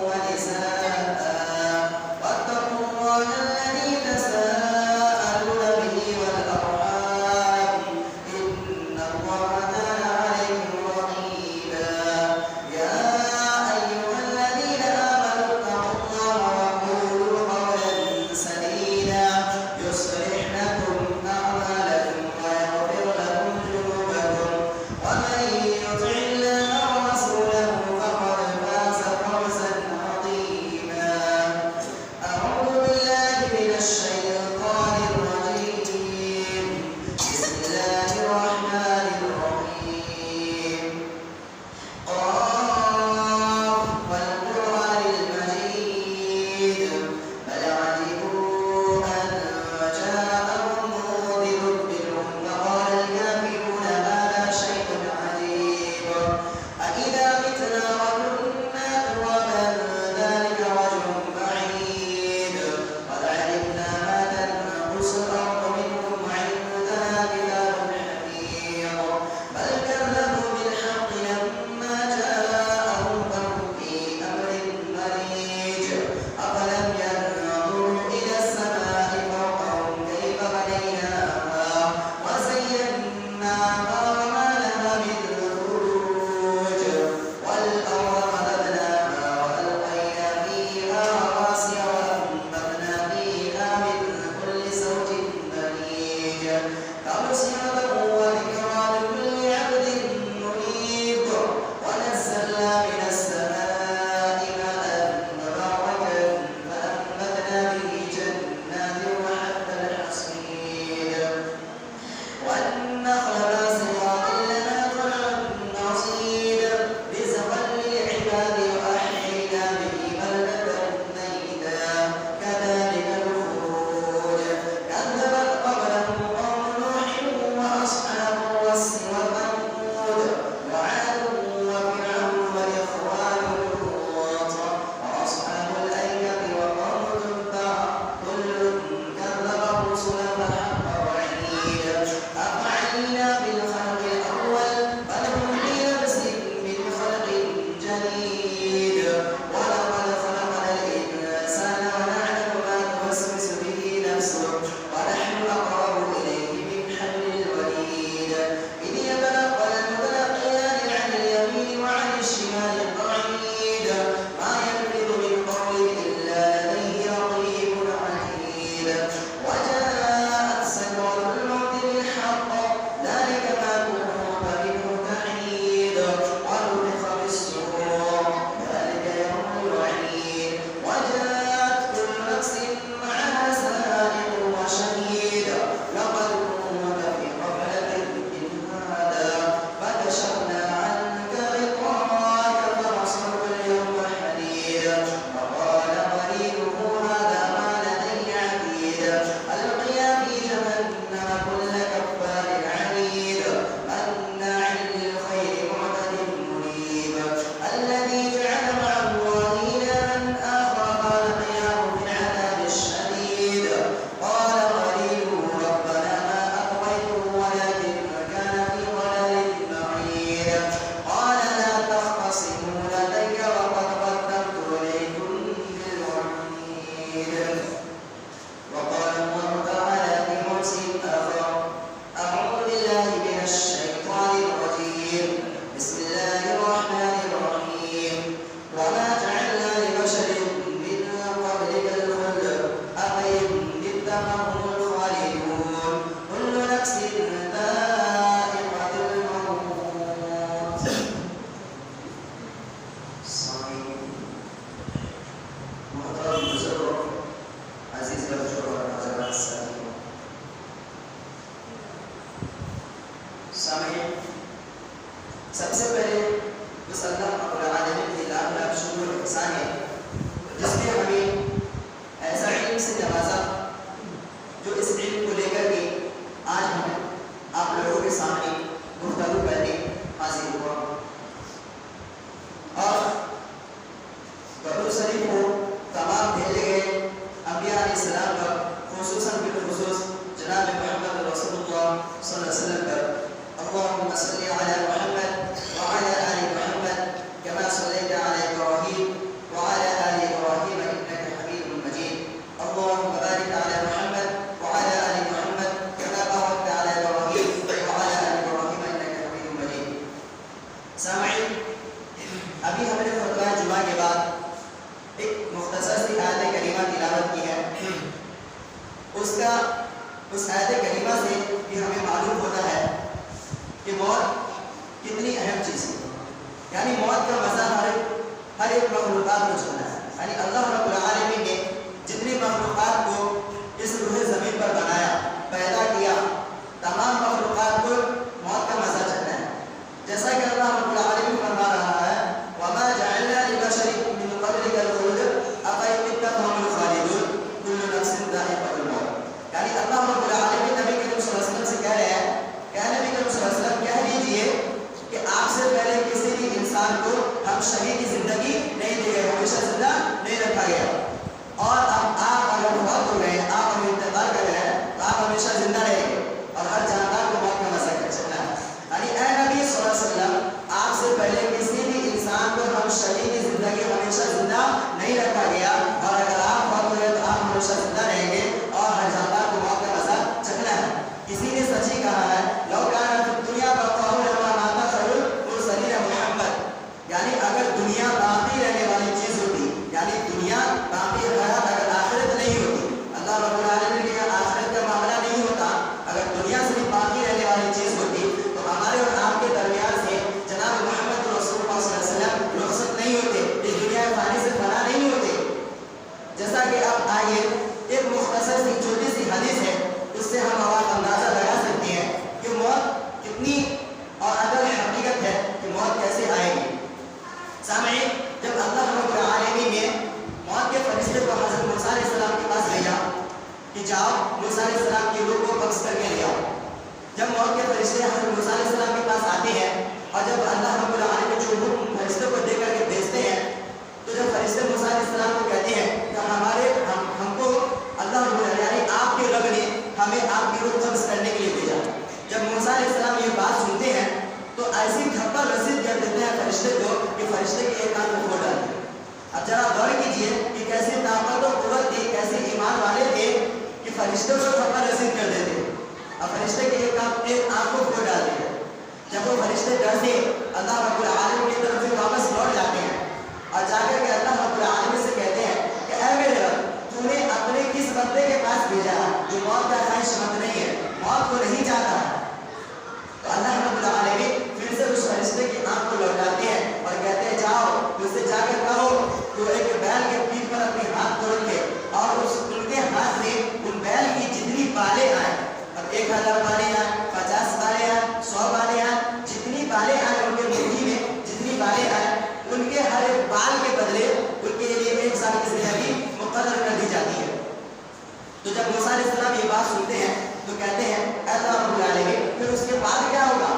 ونساء سب سے پہلے اس اللہ رب العالمین کی لاکھ لاکھ شکر و احسان ہے جس نے ہمیں ایسا علم سے نوازا جو اس علم کو لے کر کے آج ہم آپ لوگوں کے سامنے گفتگو کرنے حاضر ہوا اور قبر شریف کو تمام بھیجے گئے انبیاء علیہ السلام پر خصوصاً بالخصوص جناب محمد رسول اللہ صلی اللہ علیہ وسلم پر اللهم صل على محمد وعلى آل محمد كما صليت على إبراهيم وعلى آل إبراهيم إنك حميد مجيد اللهم بارك على محمد وعلى آل محمد كما باركت على إبراهيم وعلى آل إبراهيم إنك حميد مجيد سامعین ابھی ہم نے خطبہ جمعہ کے بعد ایک مختصر سی آیت کریمہ تلاوت کی ہے اس آیت کریمہ سے بھی ہمیں معلوم ہوتا ہے کہ موت کتنی اہم چیز ہے یعنی موت کا مزہ ہر ایک مخلوقات کو چلنا ہے یعنی اللہ رب العالمین نے جتنی مخلوقات کو اس روح زمین پر بنایا پیدا کیا تمام مخلوقات کو موت کا مزہ چلنا ہے جیسا کہ اللہ رب العالمین فرما رہا ہے وَمَا جَعَلْنَا لِبَشَرٍ مِّن قَبْلِكَ الْخُلْدَ أَفَإِن مِتَّ فَهُمُ الْخَالِدُونَ كُلُّ نَفْسٍ ذَائِقَةُ الْمَوْتِ یعنی اللہ رب العالمین نبی کریم صلی اللہ علیہ وسلم سے کہہ رہے ہیں کہ نبی کریم صلی اللہ علیہ وسلم کہہ دیجئے کہ آپ سے پہلے کسی بھی انسان کو ہم شہید کی زندگی نہیں دی گئی ہمیشہ زندہ نہیں رکھا گیا اور اب آپ اگر فوت ہو گئے آپ ہمیں انتقال کر گئے تو آپ ہمیشہ زندہ رہیں گے اور ہر جاندار کو موت کا مزہ کر چکنا ہے یعنی اے نبی صلی اللہ علیہ وسلم آپ سے پہلے کسی بھی انسان کو ہم شہید کی زندگی ہمیشہ زندہ نہیں رکھا گیا اور اگر آپ فوت ہو گئے تو آپ ہمیشہ زندہ رہیں گے اور ہر جاندار کو موت کا مزہ چکنا ہے کسی نے سچ ہی کہا ہے لو کان فی الدنیا بقاء لما مات خیر المرسلین محمد یعنی اگر دنیا باقی رہنے والی چیز ہوتی یعنی دنیا باقی حیات اگر آخرت نہیں ہوتی اللہ رب العالمین کے آخرت کا معاملہ نہیں ہوتا اگر دنیا صرف باقی رہنے والی چیز ہوتی تو ہمارے اور آپ کے درمیان سے جناب محمد رسول اللہ صلی اللہ علیہ وسلم رخصت نہیں ہوتے اس دنیا فانی سے فنا نہیں ہوتے جیسا کہ اب آئیے ایک مختصر سی چھوٹی سی حدیث ہے اس سے ہم اندازہ لگا سکتے ہیں کہ موت کتنی اور اگر حقیقت ہے کہ موت کیسے آئے گی سامعین جب اللہ رب العالمین نے موت کے فرشتے کو حضرت موسیٰ علیہ السلام کے پاس بھیجا کہ جاؤ موسیٰ علیہ السلام کی روح کو قبض کر کے لے آؤ جب موت کے فرشتے حضرت موسیٰ علیہ السلام کے پاس آتے ہیں اور جب اللہ رب العالمین جو حکم فرشتوں کو دے کر کے بھیجتے ہیں تو جب فرشتے موسیٰ علیہ السلام کو کہتے ہیں کہ ہم کو اللہ رب العالمین یعنی آپ کے رب نے ہمیں آپ کی روح قبض کرنے کے لیے بھیجا جب موسیٰ علیہ السلام یہ بات سنتے ہیں تو ایسی کھپا رسید کر دیتے ہیں فرشتے کو کہ فرشتے کے ایک کان کو پھوڑ ڈالتے ہیں اب ذرا غور کیجئے کہ کیسی طاقت و قوت تھی کیسے ایمان والے تھے کہ فرشتوں کو کھپا رسید کر دیتے اب فرشتے کے ایک آنکھ کو پھوڑ ڈالتے ہیں جب وہ فرشتے ڈر سے اللہ رب العالمین کی طرف سے واپس لوٹ جاتے ہیں اور جا کر کے اللہ رب العالمین سے کہتے ہیں کہ اے میرے رب تو نے اپنے کس بندے کے پاس بھیجا جو موت کا خواہش مند نہیں ہے موت کو نہیں چاہتا تو اللہ رب العالمین پھر سے اس فرشتے کی آنکھ کو لوٹاتے ہیں اور کہتے ہیں جاؤ اس سے جا کر کہو تو ایک بیل کے پیٹھ پر اپنے ہاتھ کو رکھے اور ان کے ہاتھ میں ان بیل کی جتنی بالیں آئیں اب 1000 بالیں آئیں 50 بالیں آئیں 100 بالیں آئیں جتنی بالیں آئیں ان کے مٹھی میں جتنی بالیں آئیں ان کے ہر ایک بال کے بدلے ان کے لیے ایک سال کی زندگی مقرر کر دی جاتی ہے تو جب موسیٰ علیہ السلام یہ بات سنتے ہیں تو کہتے ہیں اے اللہ رب العالمین پھر اس کے بعد کیا ہوگا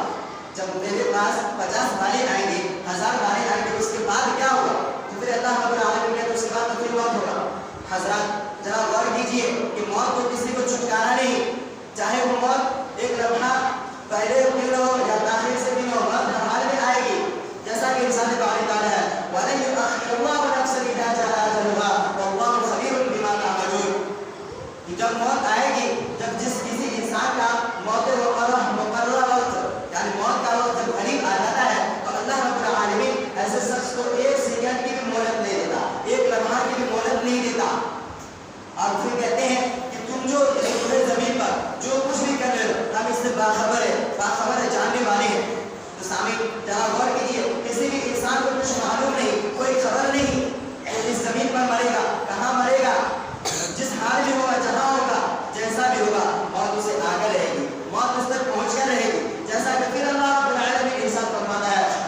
جب میرے پاس 50 بالیں آئیں گے 1000 بالیں آئیں گے اس کے بعد کیا ہوگا تو پھر اللہ رب العالمین کہتے ہیں اس کے بعد تو پھر موت ہوگا حضرات ذرا غور کیجئے کہ موت کو کسی کو چھٹکارا نہیں چاہے وہ موت ایک لمحہ پہلے دن ہو یا تاخیر سے دن ہو موت ہمارے میں آئے گی جیسا کہ انسان باری تعالیٰ ہے وَلَن يُؤَخِّرَ اللَّهُ نَفْسًا إِذَا جَاءَ أَجَلُهَا وَاللَّهُ خَبِيرٌ بِمَا تَعْمَلُونَ جب موت آئے گی جب جس کسی انسان کا موت مقررہ وقت یعنی موت کا وقت جب قریب آ جاتا ہے تو اللہ رب العالمین ایسے شخص کو ایک سیکنڈ کی بھی مہلت نہیں دیتا ایک لمحہ کی بھی مہلت نہیں دیتا اور پھر کہتے ہیں کہ تم جو پورے زمین پر جو کچھ بھی کر رہے ہو ہم اس سے باخبر ہے جاننے والے ہیں تو سامعین ذرا غور کیجیے کسی بھی انسان کو کچھ معلوم نہیں کوئی خبر نہیں اس زمین پر مرے گا کہاں مرے گا جس حال میں ہوگا جہاں ہوگا جیسا بھی ہوگا موت اسے آگے رہے گی موت اس تک پہنچ کر رہے گی جیسا کہ پھر اللہ رب العالمین ارشاد فرماتا ہے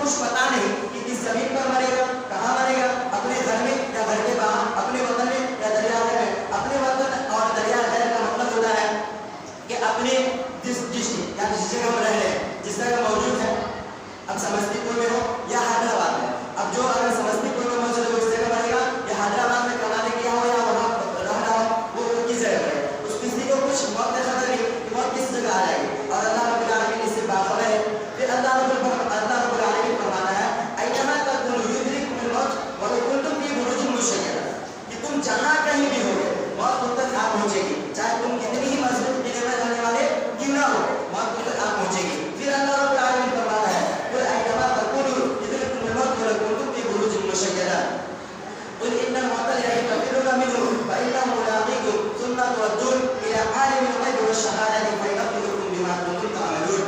कुछ पता नहीं कि किस जमीन पर मरेगा, कहाँ मरेगा, अपने घर में या घर के बाहर, अपने वतन में या दरिया में। अपने वतन और दरिया गैर का मतलब होता है कि अपने जिस जगह हम रह रहे हैं, जिस जगह मौजूद है, अब समस्तीपुर में हो या हैदराबाद में, अब जो अगर समस्तीपुर में मौजूद है उस जगह मरेगा, या हैदराबाद में कमाने गया हो या वहाँ रह रहा हो, वो किस जगह मरेगा। उस किसी को कुछ मौत का खबर नहीं कि मौत किस जगह आ जाएगी, और अल्लाह रब्बुल आलमीन इससे बाखबर है। फिर अल्लाह रब्बुल आलमीन फरमाता है ऐनमा तकुनु युद्रिकुमुल मौत वलो कुंतुम फी बुरूजिन मुशय्यदा, कि तुम जहाँ कहीं भी होगे मौत तुम तक आ पहुँचेगी, चाहे तुम कितनी ही मजबूत किले में रहने वाले क्यों ना हो, मौत तुम तक आ पहुँचेगी। फिर अल्लाह रब्बुल आलमीन फरमाता है कुल ऐनमा तकुनु युद्रिकुमुल मौत वलो कुंतुम फी बुरूजिन मुशय्यदा कुल इन्नल मौता लगी तफिरुना मिन्हु फइन्नहु मुलाक़ीकुम सुम्मा तुरद्दून इला आलिमिल ग़ैबि वश्शहादति फयुनब्बिउकुम बिमा कुंतुम तअमलून।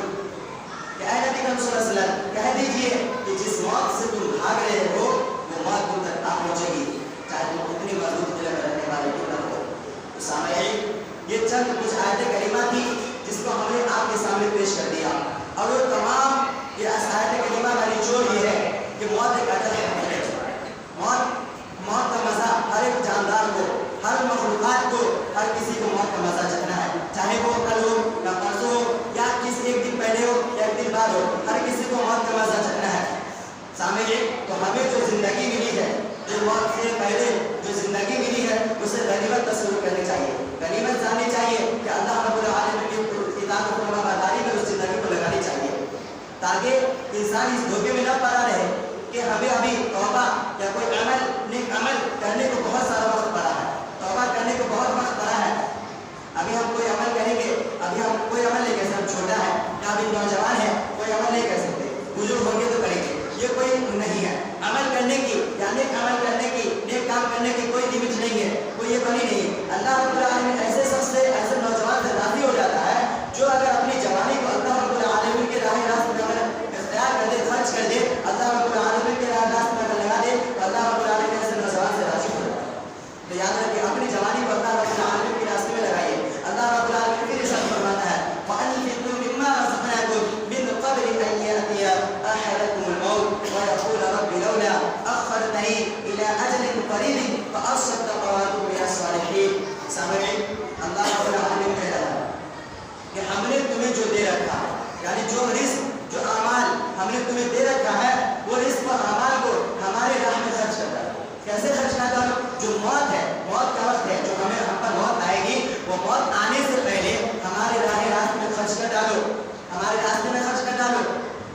कि ऐ नबी सल्लल्लाहु अलैहि वसल्लम कह दीजिए कि जिस मौत से तुम भाग रहे हो वो मौत तुम तक आ पहुँचेगी, चाहे तुम कितनी मजबूत दिल में रहने वाले क्यों ना हो। तो सामईन, ये चंद कुछ आयत करीमा थी जिसको हमने आपके सामने पेश कर दिया, और वो तमाम ये आयत करीमा का निचोड़ ये है कि मौत एक अटल है। मौत का मजा हर एक जानदार को, हर मखलूकात को, हर किसी को मौत का मजा चखना है, चाहे वो कल हो या परसों हो या किसी एक दिन पहले हो या एक दिन बाद हो, हर किसी को मौत का मजा चखना है। सामईन, तो हमें जो जिंदगी मिली है, जो मौत से पहले जो जिंदगी मिली है, उसे गनीमत तस्वीर करनी चाहिए, गनीमत जाननी चाहिए कि अल्लाह रब्बुल आलमीन की इताअत और फरमाबरदारी में उस जिंदगी को लगानी चाहिए, ताकि इंसान इस धोखे में न पड़ा रहे कि हमें अभी तौबा या कोई अमल नेक अमल करने को बहुत सारा वक्त पड़ा है, तौबा करने को बहुत वक्त पड़ा है, अभी हम कोई अमल करेंगे, अभी हम कोई अमल नहीं कर सकते, हम छोटा है या अभी नौजवान है, कोई अमल नहीं कर सकते, बुजुर्ग होंगे तो करेंगे, ये कोई नहीं है। अमल करने की या नेक अमल करने की, नेक काम करने की कोई लिमिट नहीं है, कोई ये बनी नहीं है। अल्लाह रब्बुल आलमीन ऐसे शख्स से, ऐसे नौजवान से राजी हो जाता है जो अगर अपनी जवानी को अल्लाह रब्बुल आलमीन के राह रास्ते में इख्तियार कर दे, खर्च कर दे, अल्लाह रब्बुल आलमीन के राह रास्ते में लगा दे, तो अल्लाह रब्बुल आलमीन ऐसे नौजवान से राजी हो जाता है। तो याद रखिए, अपनी जवानी को अल्लाह रब्बुल आलमीन के रास्ते में लगाइए। अल्लाह रब्बुल आलमीन फिर इरशाद फरमाता है वअनफिqू मिम्मा रज़क़नाकुम मिन क़ब्लि अन यअतिया अहदकुमुल मौत व यक़ूल रब्बि लौला अख़्ख़रतनी इला अजलिन क़रीब फ़असद्दक़ व अकुन मिनस सालिहीन। सामईन, अल्लाह रब्बुल आलमीन कह रहा है कि हमने तुम्हें जो दे रखा है, यानी जो रिज़्क़, जो अमाल हमने तुम्हें दे रखा है, वो रिज़्क़ और अमाल को हमारे राह में खर्च करता है। कैसे खर्च करता है? जो मौत है, मौत का वक्त है, जो हमें हम पर मौत आएगी, वो मौत आने से पहले हमारे रास्ते में खर्च कर डालो, हमारे रास्ते में खर्च कर डालो।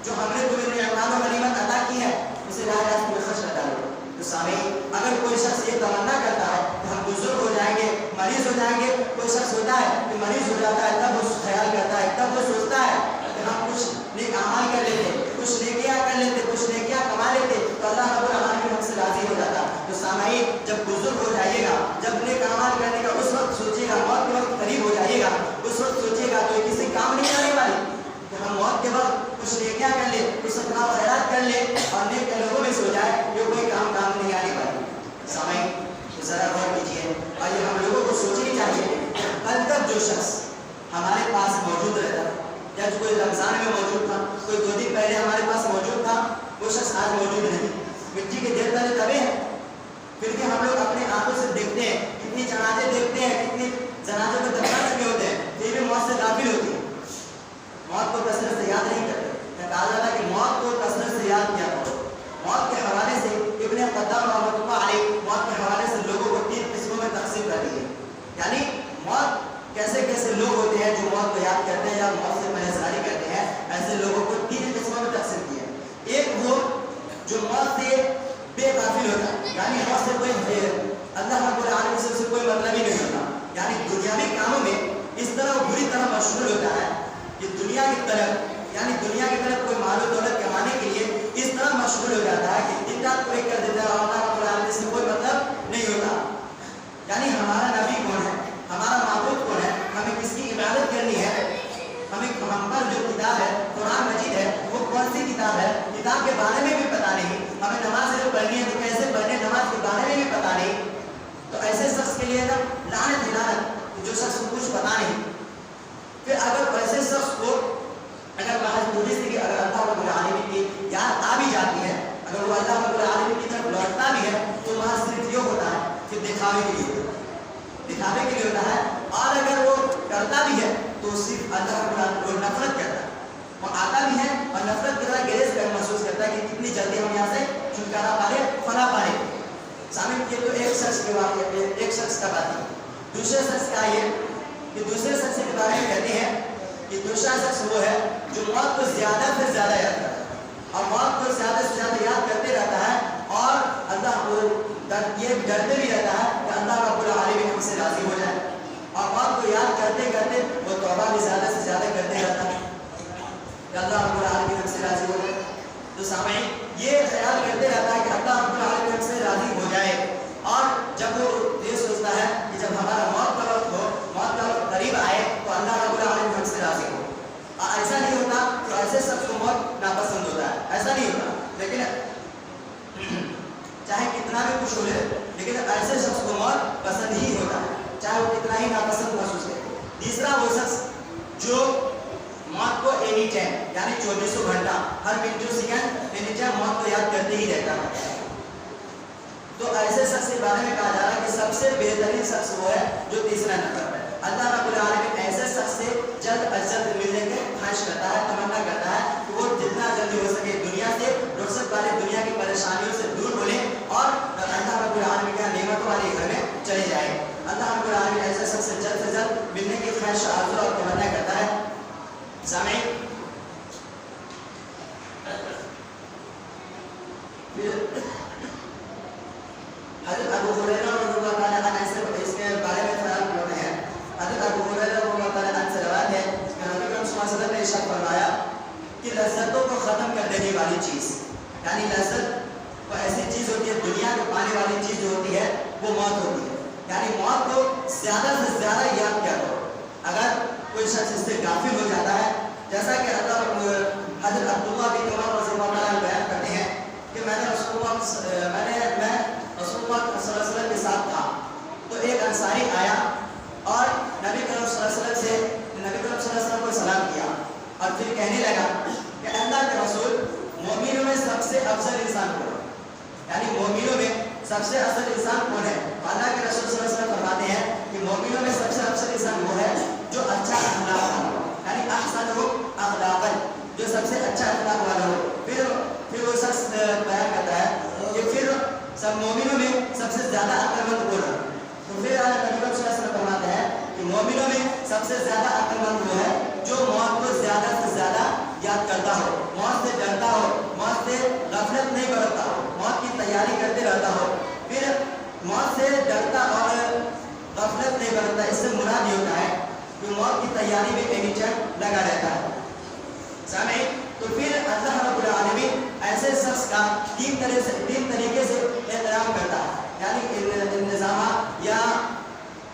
जो हमने तुम्हें नेमत और गनीमत अता की है, उसे रास्ते में खर्च कर डालो। तो सामईन, अगर कोई शख्स ये तमन्ना करता है कि हम बुजुर्ग हो जाएंगे, मरीज हो जाएंगे, कोई शख्स होता है कि मरीज हो जाता है, तब वो ख्याल करता है, तब वो सोचता है कि हम कुछ नेक अमाल कर लेते, कुछ नेकियां कर लेते, कुछ नेकियां कमा लेते, तो अल्लाह रब्बुल आलमीन हमसे राजी हो जाता। तो सामईन, जब बुजुर्ग हो जाइएगा, जब नेक अमाल करने का उस वक्त सोचिएगा, मौत के वक्त करीब हो जाइएगा, उस वक्त सोचिएगा तो किसी काम नहीं आने वाली कि हम मौत के वक्त कुछ नेकियां कर ले, कुछ सदका खैरात कर ले और नेक लोगों में सो जाए, ये कोई काम नहीं आने वाली। सामईन, जरा गौर कीजिए, और ये हम लोगों को सोचनी चाहिए। कल तक जो शख्स हमारे पास मौजूद रहता, या जो कोई रमजान में मौजूद था, कोई 2 दिन पहले हमारे पास मौजूद था, वो शख्स आज मौजूद नहीं, मिट्टी के ढेर तले दबे हैं। फिर भी हम लोग अपने आंखों से देखते हैं, कितनी जनाजे देखते हैं, कितने जनाजे को दफना चुके होते हैं, फिर भी मौत से गाफिल होती है, मौत को कसरत से याद नहीं करते। कहा जाता है कि मौत को कसरत से याद किया करो। मौत के हवाले से इब्ने क़द्दाम रहमतुल्लाह अलैह मौत के हवाले से लोगों को 3 किस्मों में तकसीम कर दी है। यानी मौत कैसे कैसे लोग होते हैं जो मौत को याद करते हैं या मौत से परहेज़गारी करते हैं, ऐसे लोगों को 3 किस्मों में तकसीम किया। एक वो जो मौत से बेगाफिल होता है, यानी मौत से कोई अल्लाह रब्बुल आलमीन से कोई मतलब ही नहीं होता, यानी दुनियावी कामों में इस तरह बुरी तरह मशगूल होता है कि दुनिया की तरफ, यानी दुनिया की तरफ कोई माल और दौलत कमाने के लिए इस तरह मशगूल हो जाता है कि दिन रात पूरी कर देता है और अल्लाह रब्बुल आलमीन से कोई मतलब नहीं होता। यानी हमारा नबी कौन है, हमारा माबूद कौन है, हमें किसकी इबादत करनी है, हमें हम पर जो किताब है कुरान मजीद है वो कौन सी किताब है, किताब के बारे में भी पता नहीं, हमें नमाज जो पढ़नी है तो कैसे पढ़नी, नमाज के बारे में भी पता नहीं। तो ऐसे शख्स के लिए ना लानत ही लानत, जो शख्स को कुछ पता नहीं। फिर अगर ऐसे शख्स को अगर महज दूरी से कि अगर अल्लाह रब्बुल आलमीन की याद आ भी जाती अगर वो अल्लाह रब्बुल आलमीन की तरफ लौटता भी है तो वहाँ सिर्फ ये होता है कि दिखावे के लिए होता है, और अगर वो करता भी है तो सिर्फ अल्लाह रब्बुल आलमीन को नफरत करता है, वो आता भी है और नफरत करता है, गिरेज कर महसूस करता है कि कितनी जल्दी हम यहाँ से छुटकारा पा ले, फना पा ले। सामने ये तो एक शख्स का बात है। दूसरे शख्स का ये कि दूसरे शख्स के बारे में कहते हैं कि दूसरा शख्स वो है जो मौत को ज़्यादा से ज़्यादा याद करता है और मौत को ज़्यादा से ज़्यादा याद करते रहता है और अल्लाह को ये डरते भी रहता है कि अल्लाह रब्बुल आलमीन हमसे राज़ी हो जाए, और मौत को याद करते करते वो तौबा भी ज़्यादा से ज़्यादा करते रहता है कि अल्लाह रब्बुल आलमीन हमसे राज़ी हो जाए। तो सामईन ये ख्याल करते रहता है कि अल्लाह रब्बुल आलमीन हमसे राज़ी हो जाए, और जब वो ये सोचता है कि जब हमारा मौत का वक्त करीब आए तो अल्लाह रब्बुल आलमीन हमसे राज़ी हो। ऐसा नहीं होता तो ऐसे शख्स को मौत नापसंद होता है, ऐसा नहीं होता, लेकिन चाहे कितना भी कुछ हो ले, लेकिन ऐसे शख्स को मौत पसंद ही होता है, चाहे वो कितना ही नापसंद महसूस करे। तीसरा वो शख्स जो मौत को एनी टाइम यानी 2400 घंटा हर मिनट सेकंड एनी टाइम मौत को याद करते ही रहता है। तो ऐसे शख्स के बारे में कहा जा रहा है कि सबसे बेहतरीन शख्स वो है जो तीसरा नंबर पर है। अल्लाह रब्बुल आलमीन ऐसे शख्स से जल्द अज जल्द मिलने के ख्वाहिश करता है, तमन्ना करता है कि वो जितना जल्दी हो सके दुनिया से रुखसत वाले दुनिया की परेशानियों से दूर हो ले और अल्लाह रब्बुल आलमीन के नेमतों वाले घर में चले जाए। अल्लाह रब्बुल आलमीन ऐसे शख्स से जल्द मिलने की ख्वाहिश आरज़ू और तमन्ना करता है। सामईन हज़रत अबू हुरैरा रज़ियल्लाहु ताला अन्हु इसके बारे में ख्याल करते हैं। हज़रत अबू हुरैरा रज़ियल्लाहु ताला अन्हु से रवायत है कि नबी करीम सल्लल्लाहु अलैहि वसल्लम ने इरशाद फरमाया कि लज़्ज़तों को ख़त्म कर देने वाली चीज़, यानी लज़्ज़त वो ऐसी चीज़ होती है, दुनिया को पाने वाली चीज़ जो होती है वो मौत होती है, यानी मौत को ज़्यादा से ज़्यादा याद किया करो। अगर कोई शख्स इससे गाफिल हो जाता है, जैसा कि हज़रत अब्दुल्लाह बिन उमर रज़ियल्लाहु ताला बयान करते हैं कि मैं रसूलुल्लाह सल्लल्लाहु अलैहि वसल्लम के साथ था, तो एक अंसारी आया और नबी करीम सल्लल्लाहु अलैहि वसल्लम को सलाम किया और फिर कहने लगा कि अल्लाह के रसूल, मोमिनों में सबसे अफजल इंसान कौन है, यानी मोमिनों में सबसे अफजल इंसान कौन है? अल्लाह के रसूल सल्लल्लाहु अलैहि वसल्लम फरमाते हैं कि मोमिनों में सबसे अफजल इंसान वो है जो अच्छा अखलाक वाला हो, यानी अहसनु अखलाकन, जो सबसे अच्छा अखलाक वाला हो। फिर वो शख्स बयान करता है कि फिर सब मोमिनों में सबसे ज़्यादा अक्लमंद कौन है? तो फिर नबी सल्लल्लाहु अलैहि वसल्लम फरमाते हैं कि मोमिनों में सबसे ज़्यादा अक्लमंद वो है जो मौत को ज़्यादा से ज़्यादा याद करता हो, मौत से डरता हो, मौत से गफलत नहीं बरतता हो, मौत की तैयारी करते रहता हो। फिर मौत से डरता और गफलत नहीं बरतता, इससे मुराद ये होता है कि मौत की तैयारी में एनी टाइम लगा रहता है। सामईन, तो फिर अल्लाह रब्बुल आलमीन ऐसे शख्स का तीन तरीके से एहतराम करता है, यानी इंतजाम या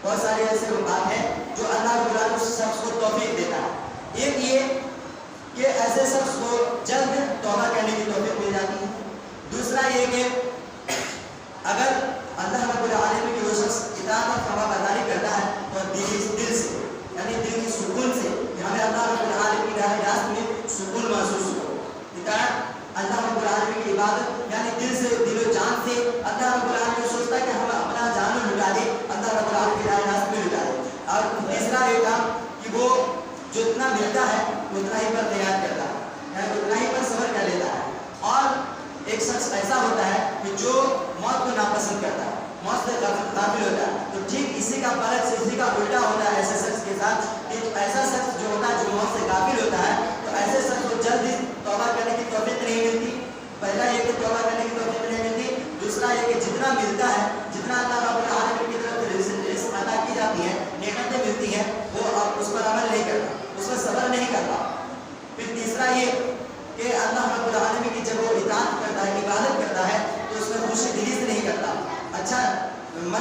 बहुत सारे ऐसे बात हैं जो अल्लाह रब्बुल आलमीन उस शख्स को तौफीक देता है। एक ये कि ऐसे शख्स को जल्द तौबा करने की तौफीक मिल जाती है। दूसरा ये कि अगर अल्लाह रब्बुल आलमीन की वो शख्स इताअत और फरमाबरदारी करता है तो दिल से, यानी दिल की सुकून से, कि हमें अल्लाह रब्बुल आलमीन की राह में सुकून महसूस हो। इताअत अल्लाह रब्बुल आलमीन की इबादत, यानी दिल से, दिलो जान से अल्लाह रब्बुल आलमीन सोचता है कि हम अपना जान लुटा दे, अल्लाह रब्बुल आलमीन की राह में लुटा दे। और तीसरा ये काम कि वो जितना मिलता है उतना ही पर तैयार करता है, यानी उतना ही पर सब्र कर लेता है। और एक शख्स ऐसा होता है कि जो मौत को नापसंद करता है, मौत से गाफिल होता है, तो ठीक इसी का बरक्स, इसी का उल्टा होता है ऐसे शख्स के साथ कि ऐसा शख्स जो होता है जो मौत से गाफिल होता है, तो ऐसे शख्स को जल्दी तौबा करने की तौफीक नहीं मिलती। पहला ये कि तौबा करने की तौफीक नहीं मिलती, दूसरा ये कि जितना मिलता है, जितना अल्लाह रब्बुल आलमीन की तरफ रिज़्क़ अता की जाती है, नेमतें मिलती हैं, वो अब उस पर अमल नहीं करता, उस पर सब्र नहीं करता। फिर तीसरा ये कि अल्लाह रब्बुल आलमीन की जब वो इताअत करता है, इबादत करता है, तो उसमें खुशी दिली से नहीं करता, अच्छा मन